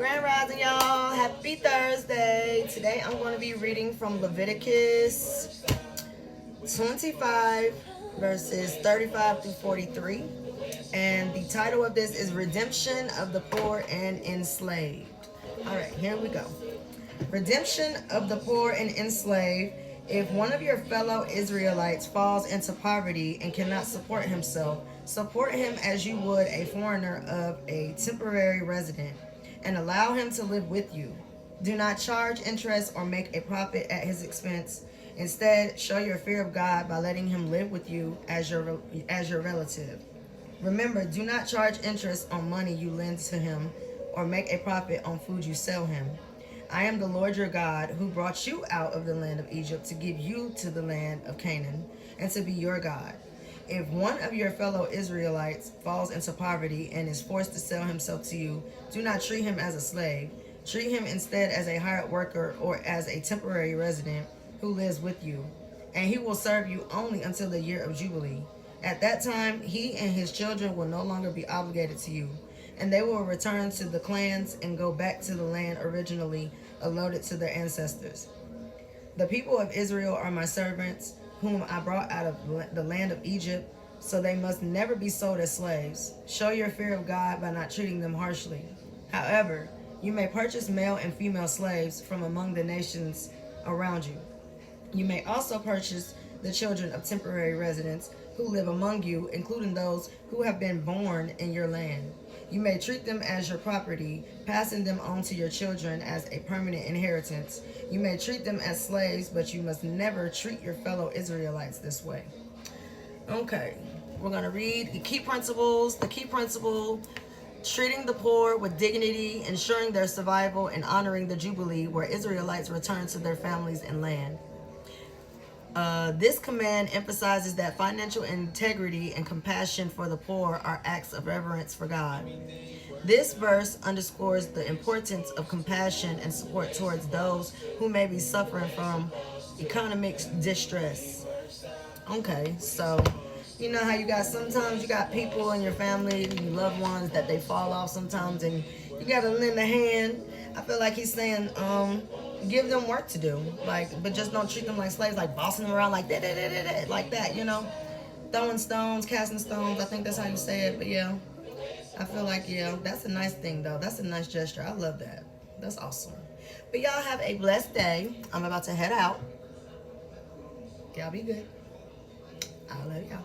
Grand Rising, y'all. Happy Thursday. Today I'm going to be reading from Leviticus 25, verses 35 through 43. And the title of this is Redemption of the Poor and Enslaved. All right, here we go. Redemption of the poor and enslaved. If one of your fellow Israelites falls into poverty and cannot support himself, support him as you would a foreigner of a temporary resident, and allow him to live with you. Do not charge interest or make a profit at his expense. Instead, show your fear of God by letting him live with you as your relative. Remember, do not charge interest on money you lend to him or make a profit on food you sell him. I am the Lord your God, who brought you out of the land of Egypt to give you to the land of Canaan and to be your God. If one of your fellow Israelites falls into poverty and is forced to sell himself to you, do not treat him as a slave. Treat him instead as a hired worker or as a temporary resident who lives with you, and he will serve you only until the year of Jubilee. At that time, he and his children will no longer be obligated to you, and they will return to the clans and go back to the land originally allotted to their ancestors. The people of Israel are my servants, whom I brought out of the land of Egypt, so they must never be sold as slaves. Show your fear of God by not treating them harshly. However, you may purchase male and female slaves from among the nations around you. You may also purchase the children of temporary residents who live among you, including those who have been born in your land. You may treat them as your property, passing them on to your children as a permanent inheritance. You may treat them as slaves, but you must never treat your fellow Israelites this way. Okay, we're going to read the key principles. The key principle: treating the poor with dignity, ensuring their survival, and honoring the Jubilee, where Israelites return to their families and land. This command emphasizes that financial integrity and compassion for the poor are acts of reverence for God. This verse underscores the importance of compassion and support towards those who may be suffering from economic distress. Okay, so you know how sometimes you got people in your family, your loved ones, that they fall off sometimes, and you gotta lend a hand. I feel like he's saying, give them work to do, but just don't treat them like slaves, like bossing them around like that, like that, throwing stones, casting stones. I think that's how you say it, but yeah, I feel like, yeah, that's a nice thing though. That's a nice gesture. I love that. That's awesome. But y'all have a blessed day. I'm about to head out. Y'all be good. I love y'all.